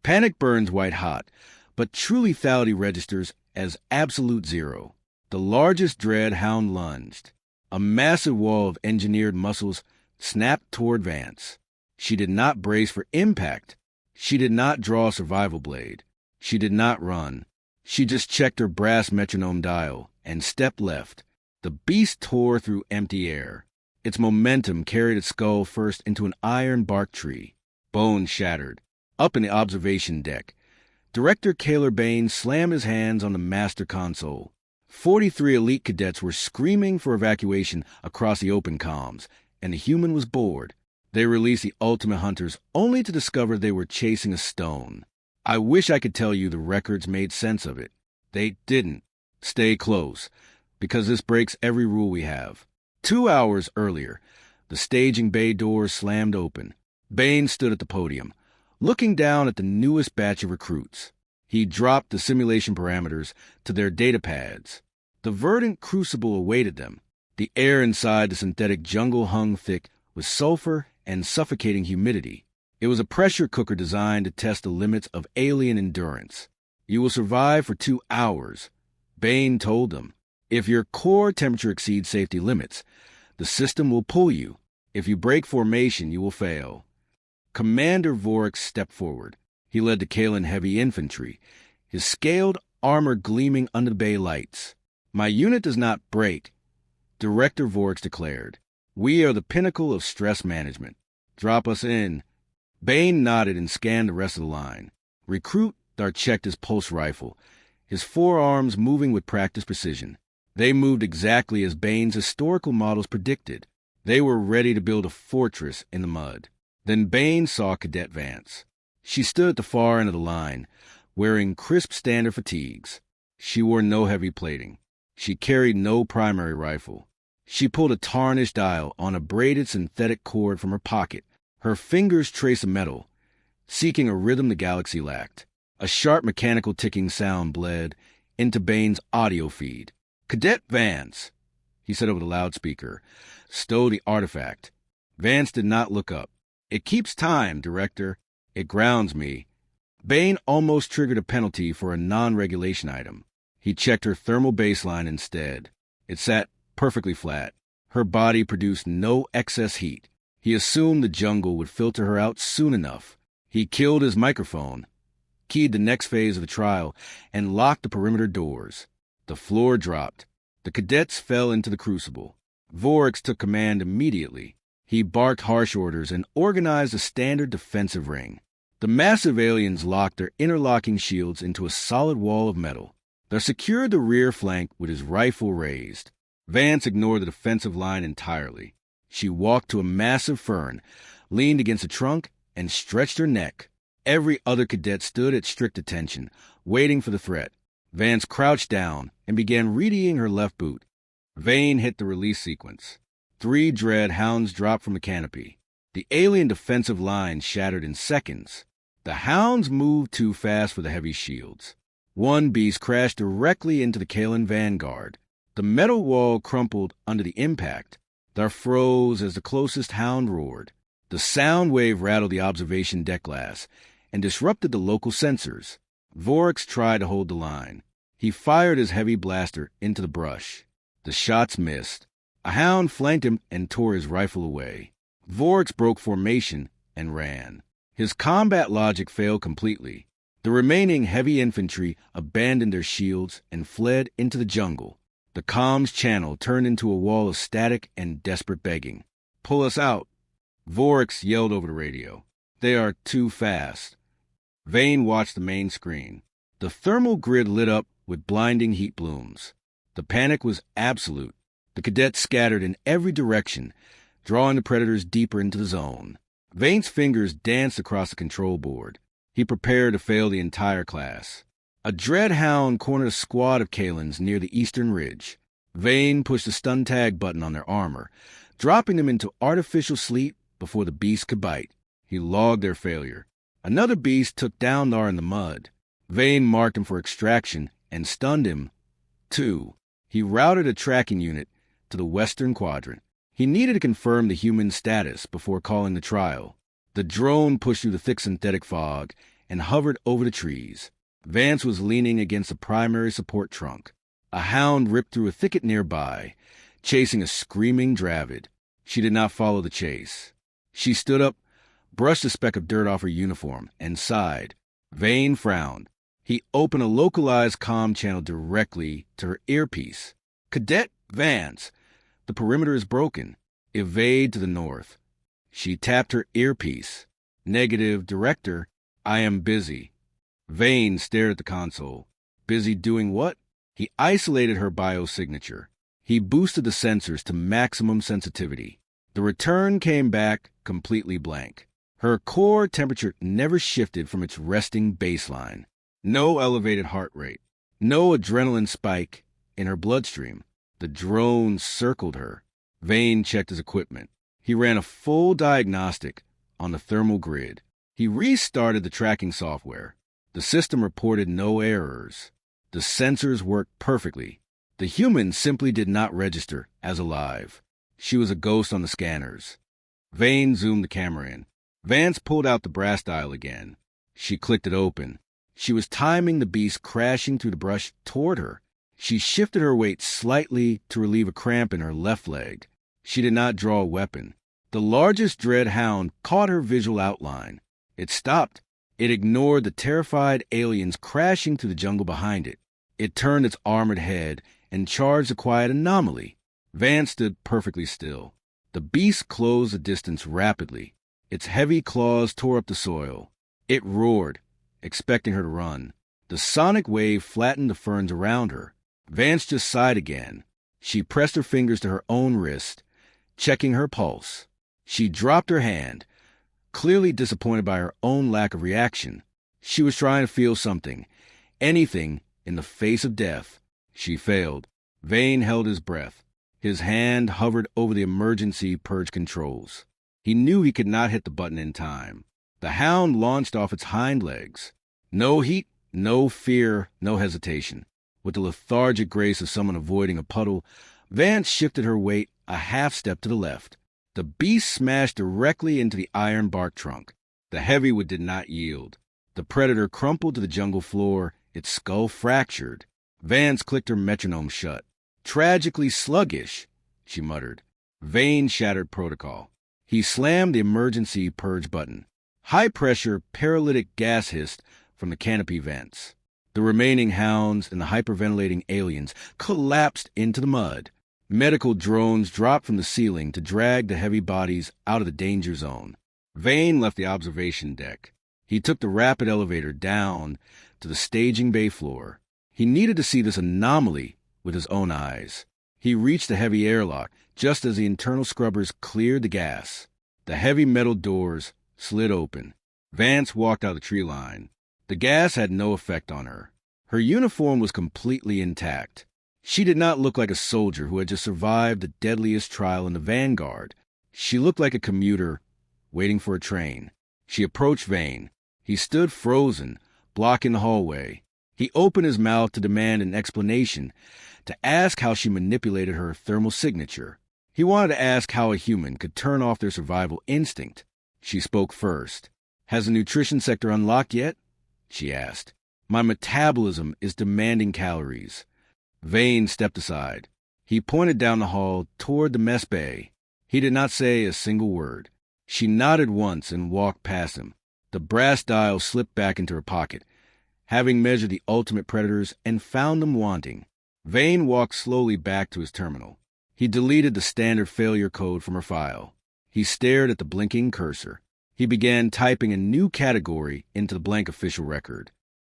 Panic burns white hot, but true lethality registers as absolute zero. The largest dread hound lunged. A massive wall of engineered muscles snapped toward Vance. She did not brace for impact. She did not draw a survival blade. She did not run. She just checked her brass metronome dial and stepped left. The beast tore through empty air. Its momentum carried its skull first into an iron bark tree. Bones shattered. Up in the observation deck, Director Kaler Bain slammed his hands on the master console. 43 elite cadets were screaming for evacuation across the open comms, and the human was bored. They released the ultimate hunters only to discover they were chasing a stone. I wish I could tell you the records made sense of it. They didn't. Stay close, because this breaks every rule we have. 2 hours earlier, the staging bay doors slammed open. Bain stood at the podium, looking down at the newest batch of recruits. He dropped the simulation parameters to their data pads. The verdant crucible awaited them. The air inside the synthetic jungle hung thick with sulfur and suffocating humidity. It was a pressure cooker designed to test the limits of alien endurance. You will survive for 2 hours, Bain told them. If your core temperature exceeds safety limits, the system will pull you. If you break formation, you will fail. Commander Vorik stepped forward. He led the Kalan heavy infantry, his scaled armor gleaming under the bay lights. My unit does not break, Director Vorik declared. We are the pinnacle of stress management. Drop us in. Bain nodded and scanned the rest of the line. Recruit Dart checked his pulse rifle, his forearms moving with practiced precision. They moved exactly as Bain's historical models predicted. They were ready to build a fortress in the mud. Then Bain saw Cadet Vance. She stood at the far end of the line, wearing crisp standard fatigues. She wore no heavy plating. She carried no primary rifle. She pulled a tarnished dial on a braided synthetic cord from her pocket. Her fingers traced the metal, seeking a rhythm the galaxy lacked. A sharp mechanical ticking sound bled into Bain's audio feed. Cadet Vance, he said over the loudspeaker. Stow the artifact. Vance did not look up. It keeps time, Director. It grounds me. Bain almost triggered a penalty for a non-regulation item. He checked her thermal baseline instead. It sat perfectly flat. Her body produced no excess heat. He assumed the jungle would filter her out soon enough. He killed his microphone, keyed the next phase of the trial, and locked the perimeter doors. The floor dropped. The cadets fell into the crucible. Vorik took command immediately. He barked harsh orders and organized a standard defensive ring. The massive aliens locked their interlocking shields into a solid wall of metal. They secured the rear flank with his rifle raised. Vance ignored the defensive line entirely. She walked to a massive fern, leaned against a trunk, and stretched her neck. Every other cadet stood at strict attention, waiting for the threat. Vance crouched down and began readying her left boot. Vane hit the release sequence. 3 dread hounds dropped from the canopy. The alien defensive line shattered in seconds. The hounds moved too fast for the heavy shields. One beast crashed directly into the Kalan vanguard. The metal wall crumpled under the impact. There froze as the closest hound roared. The sound wave rattled the observation deck glass and disrupted the local sensors. Vorik tried to hold the line. He fired his heavy blaster into the brush. The shots missed. A hound flanked him and tore his rifle away. Vorik broke formation and ran. His combat logic failed completely. The remaining heavy infantry abandoned their shields and fled into the jungle. The comms channel turned into a wall of static and desperate begging. Pull us out. Vorik yelled over the radio. They are too fast. Vane watched the main screen. The thermal grid lit up with blinding heat blooms. The panic was absolute. The cadets scattered in every direction, drawing the predators deeper into the zone. Vane's fingers danced across the control board. He prepared to fail the entire class. A dread hound cornered a squad of Kalans near the eastern ridge. Vane pushed the stun tag button on their armor, dropping them into artificial sleep before the beast could bite. He logged their failure. Another beast took down Nar in the mud. Vane marked him for extraction and stunned him, too. He routed a tracking unit to the western quadrant. He needed to confirm the human status before calling the trial. The drone pushed through the thick synthetic fog and hovered over the trees. Vance was leaning against the primary support trunk. A hound ripped through a thicket nearby, chasing a screaming Dravid. She did not follow the chase. She stood up, brushed a speck of dirt off her uniform, and sighed. Vane frowned. He opened a localized comm channel directly to her earpiece. "Cadet Vance, the perimeter is broken. Evade to the north." She tapped her earpiece. "Negative, Director. I am busy." Vane stared at the console. Busy doing what? He isolated her biosignature. He boosted the sensors to maximum sensitivity. The return came back completely blank. Her core temperature never shifted from its resting baseline. No elevated heart rate. No adrenaline spike in her bloodstream. The drone circled her. Vane checked his equipment. He ran a full diagnostic on the thermal grid. He restarted the tracking software. The system reported no errors. The sensors worked perfectly. The human simply did not register as alive. She was a ghost on the scanners. Vane zoomed the camera in. Vance pulled out the brass dial again. She clicked it open. She was timing the beast crashing through the brush toward her. She shifted her weight slightly to relieve a cramp in her left leg. She did not draw a weapon. The largest dread hound caught her visual outline. It stopped. It ignored the terrified aliens crashing through the jungle behind it. It turned its armored head and charged the quiet anomaly. Vance stood perfectly still. The beast closed the distance rapidly. Its heavy claws tore up the soil. It roared, expecting her to run. The sonic wave flattened the ferns around her. Vance just sighed again. She pressed her fingers to her own wrist, checking her pulse. She dropped her hand, clearly disappointed by her own lack of reaction. She was trying to feel something, anything, in the face of death. She failed. Vane held his breath. His hand hovered over the emergency purge controls. He knew he could not hit the button in time. The hound launched off its hind legs. No heat, no fear, no hesitation. With the lethargic grace of someone avoiding a puddle, Vance shifted her weight a half step to the left. The beast smashed directly into the iron bark trunk. The heavyweight did not yield. The predator crumpled to the jungle floor, its skull fractured. Vance clicked her metronome shut. "Tragically sluggish," she muttered. Vane shattered protocol. He slammed the emergency purge button. High-pressure paralytic gas hissed from the canopy vents. The remaining hounds and the hyperventilating aliens collapsed into the mud. Medical drones dropped from the ceiling to drag the heavy bodies out of the danger zone. Vane left the observation deck. He took the rapid elevator down to the staging bay floor. He needed to see this anomaly with his own eyes. He reached the heavy airlock just as the internal scrubbers cleared the gas. The heavy metal doors slid open. Vance walked out the tree line. The gas had no effect on her. Her uniform was completely intact. She did not look like a soldier who had just survived the deadliest trial in the vanguard. She looked like a commuter waiting for a train. She approached Vane. He stood frozen, blocking the hallway. He opened his mouth to demand an explanation, to ask how she manipulated her thermal signature. He wanted to ask how a human could turn off their survival instinct. She spoke first. "Has the nutrition sector unlocked yet?" she asked. "My metabolism is demanding calories." Vane stepped aside. He pointed down the hall toward the mess bay. He did not say a single word. She nodded once and walked past him. The brass dial slipped back into her pocket, having measured the ultimate predators and found them wanting. Vane walked slowly back to his terminal. He deleted the standard failure code from her file. He stared at the blinking cursor. He began typing a new category into the blank official record.